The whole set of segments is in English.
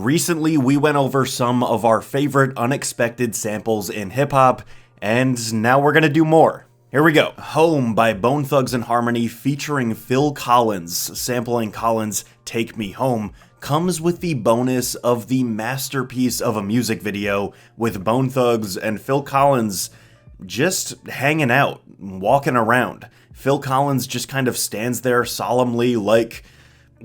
Recently, we went over some of our favorite unexpected samples in hip-hop, and now we're gonna do more. Here we go. Home by Bone Thugs-n-Harmony featuring Phil Collins, sampling Collins' Take Me Home, comes with the bonus of the masterpiece of a music video with Bone Thugs and Phil Collins just hanging out, walking around. Phil Collins just kind of stands there solemnly like,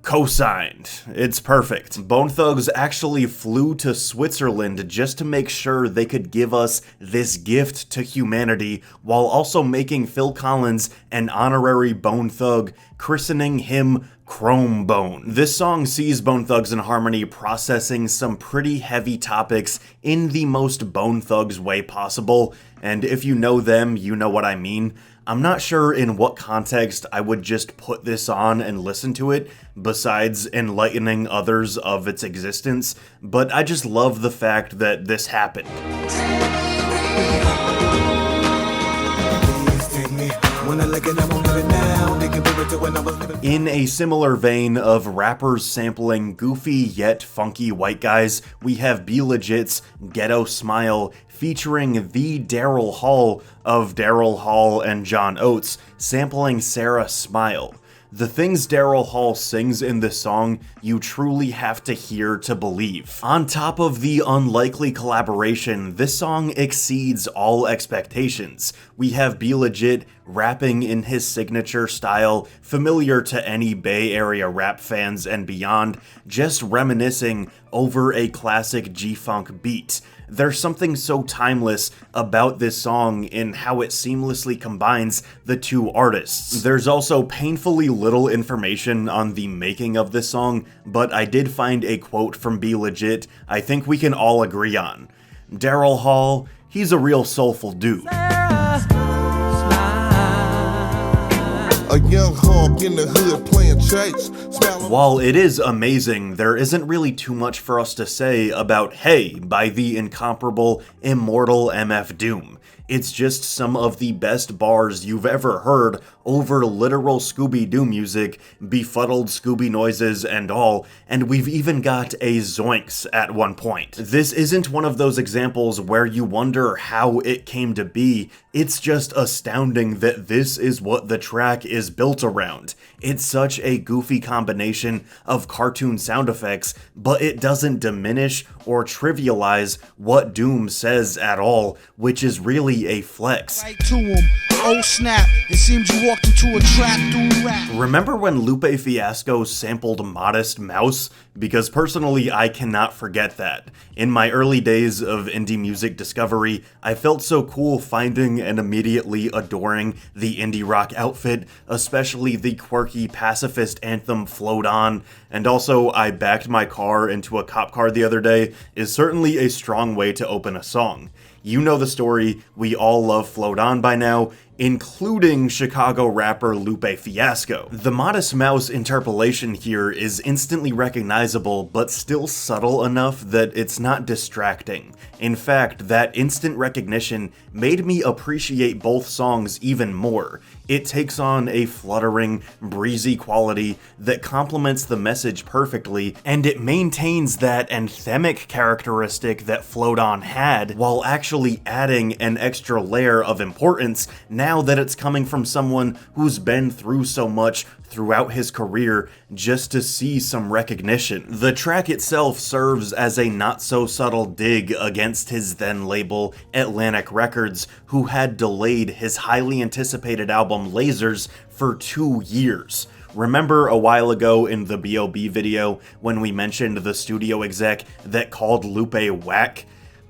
co-signed. It's perfect. Bone Thugs actually flew to Switzerland just to make sure they could give us this gift to humanity while also making Phil Collins an honorary Bone Thug, christening him Chrome Bone. This song sees Bone Thugs-n-Harmony processing some pretty heavy topics in the most Bone Thugs way possible, and if you know them, you know what I mean. I'm not sure in what context I would just put this on and listen to it, besides enlightening others of its existence, but I just love the fact that this happened. In a similar vein of rappers sampling goofy yet funky white guys, we have Be Legit's Ghetto Smile featuring the Daryl Hall of Daryl Hall and John Oates, sampling Sarah Smile. The things Daryl Hall sings in this song, you truly have to hear to believe. On top of the unlikely collaboration, this song exceeds all expectations. We have Be Legit rapping in his signature style, familiar to any Bay Area rap fans and beyond, just reminiscing over a classic G-Funk beat. There's something so timeless about this song in how it seamlessly combines the two artists. There's also painfully little information on the making of this song, but I did find a quote from Be Legit I think we can all agree on. Daryl Hall, he's a real soulful dude. A young hawk in the hood playing chase. While it is amazing, there isn't really too much for us to say about Hey by the incomparable, immortal MF Doom. It's just some of the best bars you've ever heard over literal Scooby-Doo music, befuddled Scooby noises and all, and we've even got a zoinks at one point. This isn't one of those examples where you wonder how it came to be, it's just astounding that this is what the track is built around. It's such a goofy combination of cartoon sound effects, but it doesn't diminish or trivialize what Doom says at all, which is really a flex. Right to him. Oh snap, it seems you walked into a trap through rap. Remember when Lupe Fiasco sampled Modest Mouse? Because personally, I cannot forget that. In my early days of indie music discovery, I felt so cool finding and immediately adoring the indie rock outfit, especially the quirky pacifist anthem Float On, and also I backed my car into a cop car the other day is certainly a strong way to open a song. You know the story, we all love Float On by now, including Chicago rapper Lupe Fiasco. The Modest Mouse interpolation here is instantly recognizable, but still subtle enough that it's not distracting. In fact, that instant recognition made me appreciate both songs even more. It takes on a fluttering, breezy quality that complements the message perfectly, and it maintains that anthemic characteristic that Float On had, while actually adding an extra layer of importance now that it's coming from someone who's been through so much throughout his career just to see some recognition. The track itself serves as a not-so-subtle dig against his then label, Atlantic Records, who had delayed his highly anticipated album Lasers for 2 years. Remember a while ago in the B.O.B. video when we mentioned the studio exec that called Lupe whack?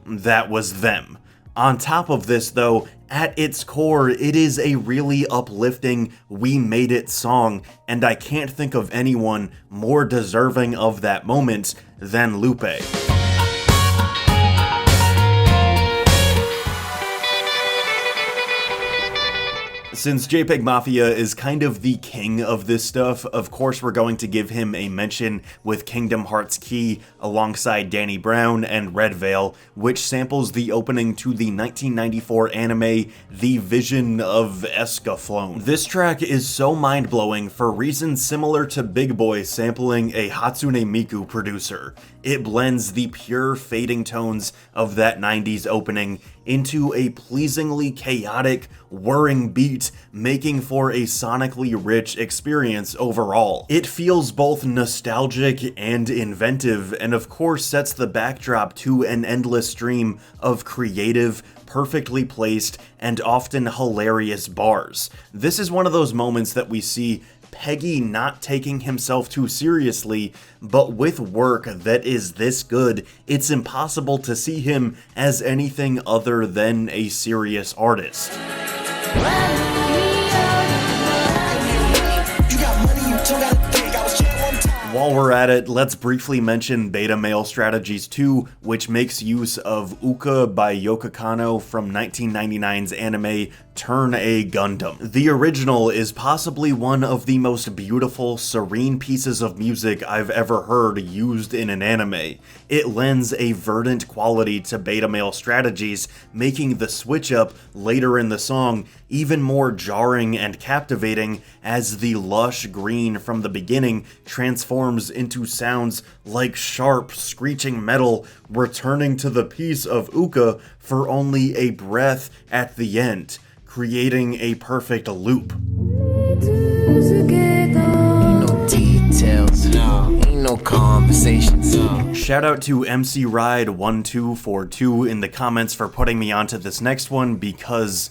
That was them. On top of this though, at its core, it is a really uplifting, we made it song, and I can't think of anyone more deserving of that moment than Lupe. Since jpegmafia is kind of the king of this stuff, of course we're going to give him a mention with Kingdom Hearts Key alongside Danny Brown and Red Veil, which samples the opening to the 1994 anime The Vision of Escaflowne. This track is so mind-blowing for reasons similar to Big Boy sampling a Hatsune Miku producer. It blends the pure fading tones of that 90s opening into a pleasingly chaotic, whirring beat, making for a sonically rich experience overall. It feels both nostalgic and inventive, and of course sets the backdrop to an endless stream of creative, perfectly placed, and often hilarious bars. This is one of those moments that we see Peggy not taking himself too seriously, but with work that is this good, it's impossible to see him as anything other than a serious artist. While we're at it, let's briefly mention Betamail Strategies 2, which makes use of Uka by Yoko Kanno from 1999's anime Turn A Gundam. The original is possibly one of the most beautiful, serene pieces of music I've ever heard used in an anime. It lends a verdant quality to Betamail Strategies, making the switch up later in the song even more jarring and captivating as the lush green from the beginning transforms into sounds like sharp, screeching metal, returning to the piece of Uka for only a breath at the end, creating a perfect loop. Ain't no details, ain't no conversations. Shout out to MC Ride 1242 in the comments for putting me onto this next one because,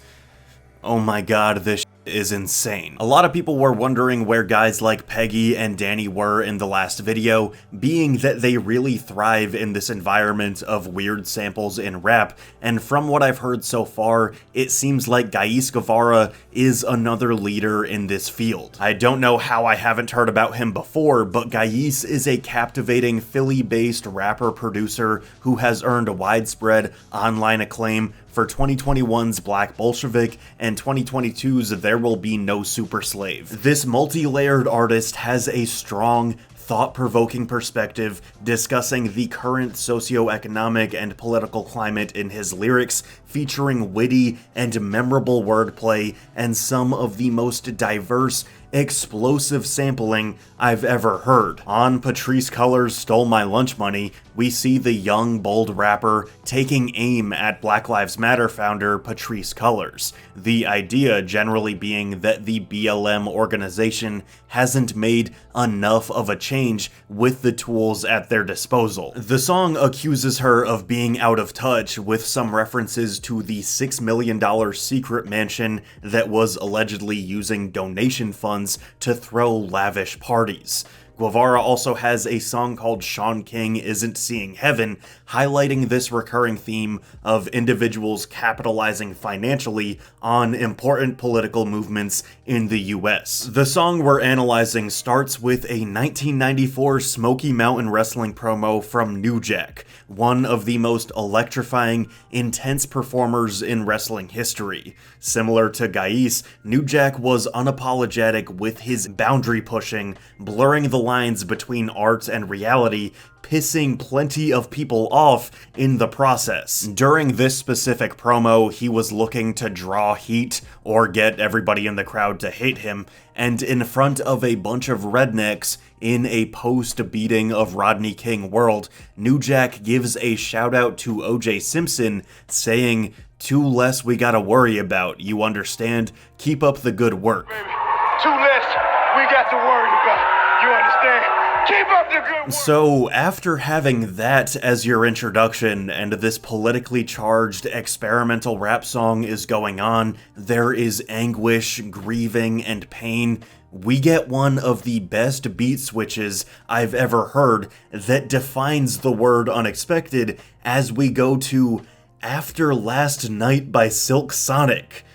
oh my god, this is insane. A lot of people were wondering where guys like Peggy and Danny were in the last video, being that they really thrive in this environment of weird samples in rap, and from what I've heard so far, it seems like Guevara is another leader in this field. I don't know how I haven't heard about him before, but Ghais is a captivating Philly-based rapper-producer who has earned widespread online acclaim for 2021's Black Bolshevik and 2022's There Will Be No Super Slave. This multi-layered artist has a strong, thought-provoking perspective discussing the current socioeconomic and political climate in his lyrics, featuring witty and memorable wordplay and some of the most diverse, explosive sampling I've ever heard. On Patrice Colors Stole My Lunch Money, we see the young, bold rapper taking aim at Black Lives Matter founder Patrice Colors, the idea generally being that the BLM organization hasn't made enough of a change with the tools at their disposal. The song accuses her of being out of touch, with some references to the $6 million secret mansion that was allegedly using donation funds to throw lavish parties. Guevara also has a song called Sean King Isn't Seeing Heaven, highlighting this recurring theme of individuals capitalizing financially on important political movements in the US. The song we're analyzing starts with a 1994 Smoky Mountain Wrestling promo from New Jack, one of the most electrifying, intense performers in wrestling history. Similar to Ghais, New Jack was unapologetic with his boundary pushing, blurring the lines between art and reality, pissing plenty of people off in the process. During this specific promo, he was looking to draw heat or get everybody in the crowd to hate him, and in front of a bunch of rednecks in a post-beating of Rodney King world, New Jack gives a shout out to O.J. Simpson, saying, "Two less we gotta worry about, you understand? Keep up the good work." Baby, two less we got to worry about. You understand? Keep up the good work. So, after having that as your introduction, and this politically charged experimental rap song is going on, there is anguish, grieving, and pain. We get one of the best beat switches I've ever heard that defines the word unexpected as we go to After Last Night by Silk Sonic.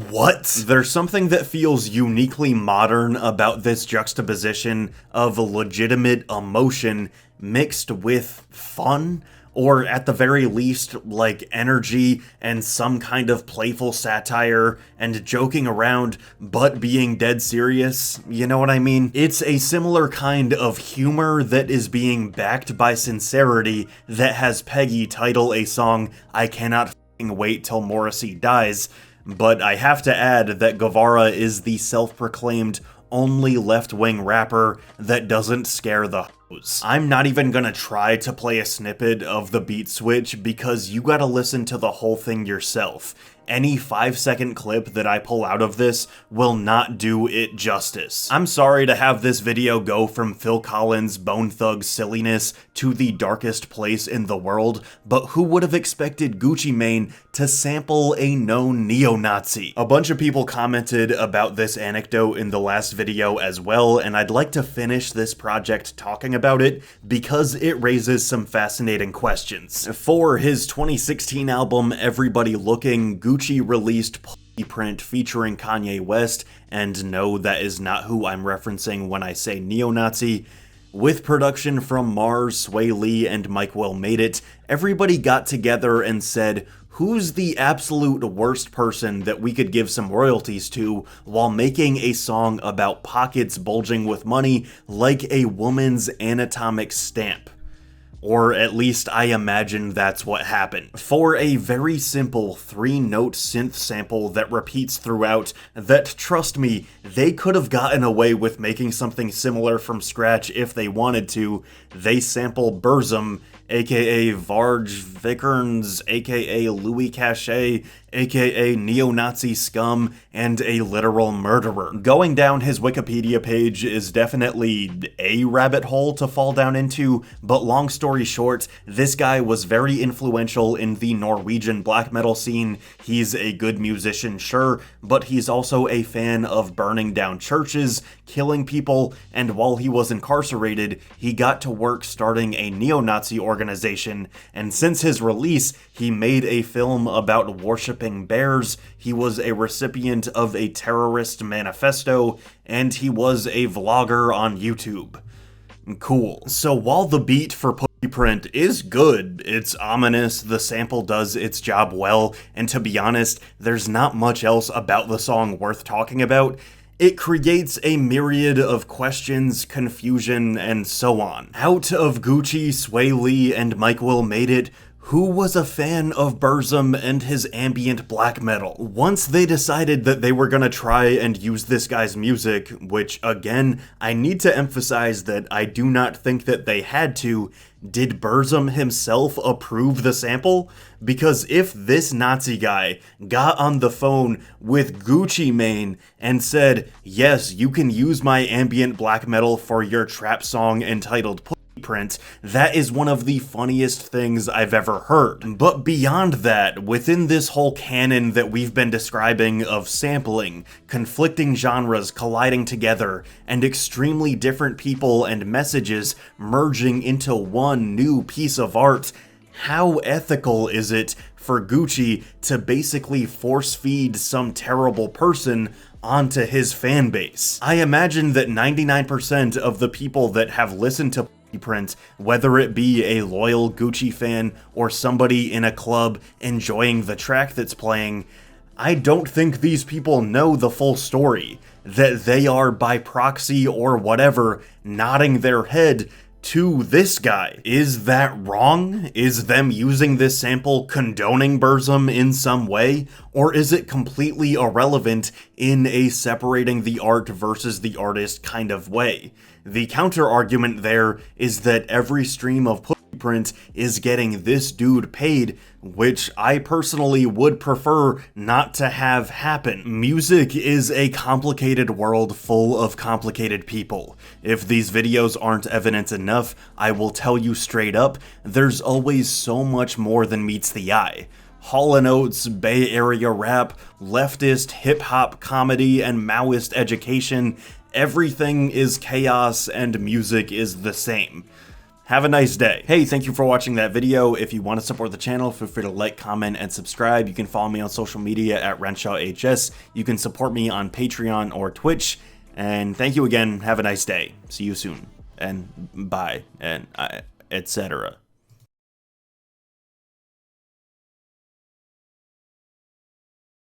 What? There's something that feels uniquely modern about this juxtaposition of legitimate emotion mixed with fun, or at the very least, like, energy and some kind of playful satire and joking around, but being dead serious, you know what I mean? It's a similar kind of humor that is being backed by sincerity that has Peggy title a song, "I Cannot F***ing Wait Till Morrissey Dies," but I have to add that Guevara is the self-proclaimed only left-wing rapper that doesn't scare the hoes. I'm not even gonna try to play a snippet of the beat switch because you gotta listen to the whole thing yourself. Any 5-second clip that I pull out of this will not do it justice. I'm sorry to have this video go from Phil Collins' Bone Thug silliness to the darkest place in the world, but who would have expected Gucci Mane to sample a known neo-Nazi? A bunch of people commented about this anecdote in the last video as well, and I'd like to finish this project talking about it because it raises some fascinating questions. For his 2016 album Everybody Looking, Gucci released Print featuring Kanye West, and no, that is not who I'm referencing when I say neo-Nazi. With production from Mars, Sway Lee, and Mike Will Made It, everybody got together and said, who's the absolute worst person that we could give some royalties to while making a song about pockets bulging with money like a woman's anatomic stamp? Or at least I imagine that's what happened. For a very simple 3-note synth sample that repeats throughout, that, trust me, they could have gotten away with making something similar from scratch if they wanted to, they sample Burzum, aka Varg Vikernes, aka Louis Cachet, aka neo-Nazi scum, and a literal murderer. Going down his Wikipedia page is definitely a rabbit hole to fall down into, but long story short, this guy was very influential in the Norwegian black metal scene. He's a good musician, sure, but he's also a fan of burning down churches, killing people, and while he was incarcerated, he got to work starting a neo-Nazi organization, and since his release, he made a film about worshiping bears, he was a recipient of a terrorist manifesto, and he was a vlogger on YouTube. Cool. So while the beat for Print is good, it's ominous, the sample does its job well, and to be honest, there's not much else about the song worth talking about, it creates a myriad of questions, confusion, and so on. Out of Gucci, Sway Lee, and Mike Will Made It, who was a fan of Burzum and his ambient black metal? Once they decided that they were gonna try and use this guy's music, which again, I need to emphasize that I do not think that they had to, did Burzum himself approve the sample? Because if this Nazi guy got on the phone with Gucci Mane and said, yes, you can use my ambient black metal for your trap song entitled Print, that is one of the funniest things I've ever heard. But beyond that, within this whole canon that we've been describing of sampling, conflicting genres colliding together, and extremely different people and messages merging into one new piece of art, how ethical is it for Gucci to basically force feed some terrible person onto his fan base? I imagine that 99% of the people that have listened to Print, whether it be a loyal Gucci fan or somebody in a club enjoying the track that's playing, I don't think these people know the full story, that they are by proxy or whatever nodding their head to this guy. Is that wrong? Is them using this sample condoning Burzum in some way? Or is it completely irrelevant in a separating the art versus the artist kind of way? The counter argument there is that every stream of Print is getting this dude paid, which I personally would prefer not to have happen. Music is a complicated world full of complicated people. If these videos aren't evidence enough, I will tell you straight up, there's always so much more than meets the eye. Hall & Oates, Bay Area rap, leftist hip-hop comedy, and Maoist education, everything is chaos and music is the same. Have a nice day. Hey, thank you for watching that video. If you want to support the channel, feel free to like, comment, and subscribe. You can follow me on social media at RenshawHS. You can support me on Patreon or Twitch. And thank you again. Have a nice day. See you soon. And bye. And etc.